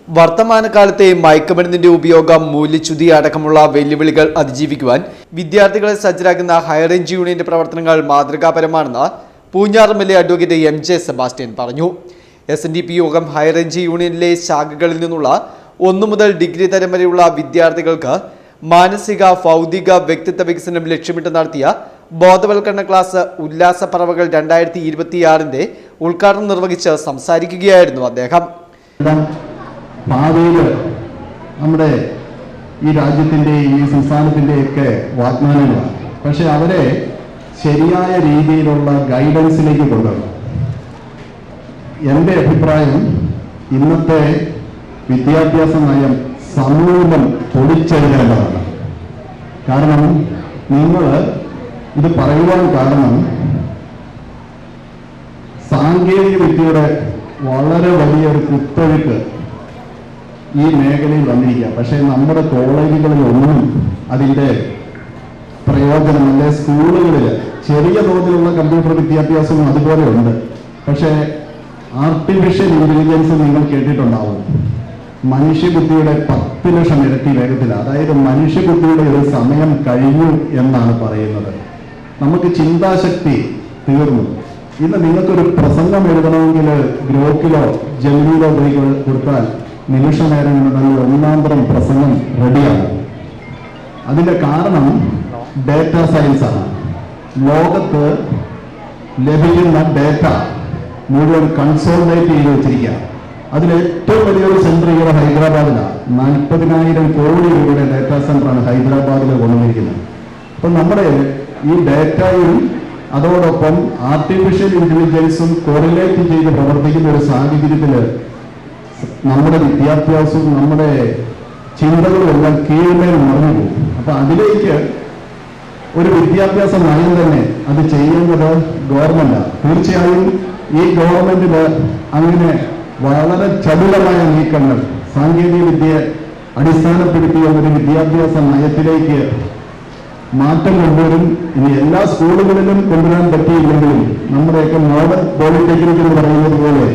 വർത്തമാനകാലത്തെ മയക്കുമരുന്നിന്റെ ഉപയോഗം, മൂല്യച്യുതി അടക്കമുള്ള വെല്ലുവിളികൾ അതിജീവിക്കുവാൻ വിദ്യാർത്ഥികളെ സജ്ജരാക്കുന്ന ഹൈറേഞ്ച് യൂണിയന്റെ പ്രവർത്തനങ്ങൾ മാതൃകാപരമാണെന്ന് Poonjar MLA. Advocate M J. Sebastian പറഞ്ഞു. SNDP യോഗം ഹൈറേഞ്ച് യൂണിയനിലെ ശാഖകളിൽ നിന്നുള്ള 1 മുതൽ ഡിഗ്രി തരം വരെയുള്ള വിദ്യാർത്ഥികൾക്ക് മാനസിക, ഭൗതിക, വ്യക്തിത്വ വികസനം ലക്ഷ്യമിട്ട് നടത്തിയ ബോധവൽക്കരണ ക്ലാസ് ഉല്ലാസപ്പറവകൾ 2026 ഉദ്ഘാടനം നിർവഹിച്ച് സംസാരിക്കുകയായിരുന്നു അദ്ദേഹം. ഭാവിയിൽ നമ്മുടെ ഈ രാജ്യത്തിൻ്റെ, ഈ സംസ്ഥാനത്തിൻ്റെയൊക്കെ വാഗ്ദാനങ്ങളാണ്. പക്ഷെ അവരെ ശരിയായ രീതിയിലുള്ള ഗൈഡൻസിലേക്ക് കൊണ്ടുവരണം. എൻ്റെ അഭിപ്രായം, ഇന്നത്തെ വിദ്യാഭ്യാസ നയം സമൂലം പൊളിച്ചെഴുതേണ്ടതാണ്. കാരണം നിങ്ങൾ ഇത് പറയുവാൻ കാരണം സാങ്കേതിക വിദ്യയുടെ വളരെ വലിയൊരു കുത്തൊഴുക്ക് ഈ മേഖലയിൽ വന്നിരിക്കുക. പക്ഷേ നമ്മുടെ കോളേജുകളിലൊന്നും അതിൻ്റെ പ്രയോജനം, അല്ലെ സ്കൂളുകളിൽ ചെറിയ തോതിലുള്ള കമ്പ്യൂട്ടർ വിദ്യാഭ്യാസവും അതുപോലെ ഉണ്ട്. പക്ഷേ ആർട്ടിഫിഷ്യൽ ഇന്റലിജൻസ് നിങ്ങൾ കേട്ടിട്ടുണ്ടാവും. മനുഷ്യബുദ്ധിയുടെ 10 ലക്ഷം ഇരട്ടി വേഗത്തിലാണ്. അതായത് മനുഷ്യബുദ്ധിയുടെ ഒരു സമയം കഴിഞ്ഞു എന്നാണ് പറയുന്നത്. നമുക്ക് ചിന്താശക്തി തീർന്നു. ഇന്ന് നിങ്ങൾക്കൊരു പ്രസംഗം എഴുതണമെങ്കിൽ ഗ്രോക്കിലോ ജെമിനിയിലോ പോയി കൊടുത്താൽ നിമിഷ നേരം കൊണ്ട് തന്നെ ഒന്നാന്തരം പ്രസംഗം റെഡിയാണ്. അതിൻ്റെ കാരണം ഡേറ്റ സയൻസാണ്. ലോകത്ത് ലഭിക്കുന്ന ഡേറ്റ മുഴുവൻ കൺസോളിഡേറ്റ് ചെയ്ത് വെച്ചിരിക്കുക. അതിൽ ഏറ്റവും വലിയൊരു സെന്റർ ഇവിടെ ഹൈദരാബാദിലാണ്. 40,000 കോടി രൂപയുടെ ഡേറ്റാ സെന്ററാണ് ഹൈദരാബാദിൽ കൊണ്ടുവന്നിരിക്കുന്നത്. അപ്പം നമ്മുടെ ഈ ഡേറ്റയും അതോടൊപ്പം ആർട്ടിഫിഷ്യൽ ഇന്റലിജൻസും കോറിലേറ്റ് ചെയ്ത് പ്രവർത്തിക്കുന്ന ഒരു സാഹചര്യത്തിൽ നമ്മുടെ വിദ്യാഭ്യാസവും നമ്മുടെ ചിന്തകളും എല്ലാം കീഴ്മേൽ മറന്നു പോകും. അപ്പൊ അതിലേക്ക് ഒരു വിദ്യാഭ്യാസ നയം തന്നെ അത് ചെയ്യുന്നത് ഗവൺമെന്റാണ്. തീർച്ചയായും ഈ ഗവൺമെന്റിന് അങ്ങനെ വളരെ ചടുലമായ നീക്കങ്ങൾ സാങ്കേതിക വിദ്യയെ അടിസ്ഥാനപ്പെടുത്തിയ ഒരു വിദ്യാഭ്യാസ നയത്തിലേക്ക് മാറ്റം കൊണ്ടുവരും. ഇനി എല്ലാ സ്കൂളുകളിലും കൊണ്ടുവരാൻ പറ്റിയില്ലെങ്കിലും നമ്മുടെയൊക്കെ മോഡൽ പോളിടെക്നിക് എന്ന് പറയുന്നത് പോലെ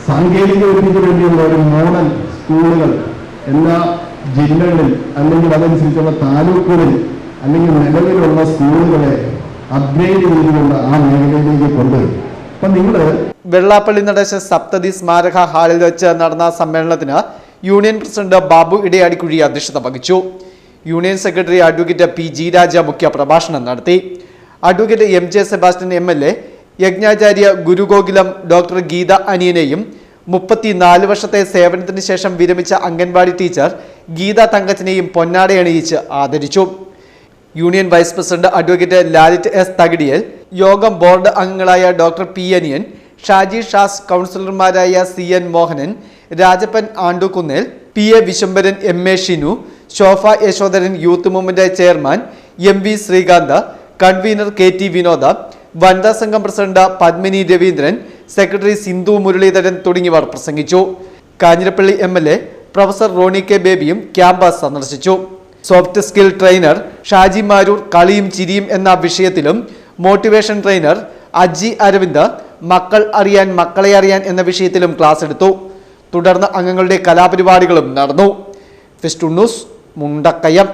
സാങ്കേതിക വിദ്യയ്ക്ക് വേണ്ടിയുള്ള ഒരു മോഡൽ സ്കൂളുകൾ എല്ലാ ജില്ലകളിൽ അല്ലെങ്കിൽ അതനുസരിച്ചുള്ള താലൂക്കുകളിൽ അല്ലെങ്കിൽ നിലവിലുള്ള സ്കൂളുകളെ അപ്ഗ്രേഡ് ചെയ്തുകൊണ്ട് ആ മേഖലയിലേക്ക് കൊണ്ടുവരും. അപ്പൊ വെള്ളാപ്പള്ളി നടേശ സപ്തതി സ്മാരക ഹാളിൽ വെച്ച് നടന്ന സമ്മേളനത്തിന് യൂണിയൻ പ്രസിഡന്റ് ബാബു ഇടയാടിക്കുഴി അധ്യക്ഷത വഹിച്ചു. Union secretary advocate P. G. Raja മുഖ്യ പ്രഭാഷണം നടത്തി. Advocate M J. സെബാസ്റ്റ്യൻ എം.എൽ.എ, യജ്ഞാചാര്യ ഗുരുഗോകുലം ഡോക്ടർ ഗീത അനിയനെയും 34 വർഷത്തെ സേവനത്തിന് ശേഷം വിരമിച്ച അംഗൻവാടി ടീച്ചർ ഗീത തങ്കച്ചനെയും പൊന്നാടയണിയിച്ച് ആദരിച്ചു. Union vice president advocate Lalit S Thakidiyal, യോഗം ബോർഡ് അംഗങ്ങളായ ഡോക്ടർ പി. അനിയൻ, ഷാജി ഷാസ്, കൗൺസിലർമാരായ CN Mohanan, Rajappan Andukunnel, PA Viswambharan, MA Shinu, Shobha Yashodharan, youth movement chairman MV Srikanth, convener KT Vinoda, വനിതാ സംഘം പ്രസിഡന്റ് പത്മിനി രവീന്ദ്രൻ, സെക്രട്ടറി സിന്ധു മുരളീധരൻ തുടങ്ങിയവർ പ്രസംഗിച്ചു. Kanjirappally MLA professor Rony K ബേബിയും ക്യാമ്പസ് സന്ദർശിച്ചു. Soft skill trainer Shaji Maroor കളിയും ചിരിയും എന്ന വിഷയത്തിലും, മോട്ടിവേഷൻ ട്രെയിനർ അജി അരവിന്ദ് മക്കൾ അറിയാൻ മക്കളെ അറിയാൻ എന്ന വിഷയത്തിലും ക്ലാസ് എടുത്തു. തുടർന്ന് അംഗങ്ങളുടെ കലാപരിപാടികളും നടന്നു. Fest news, Mundakayam.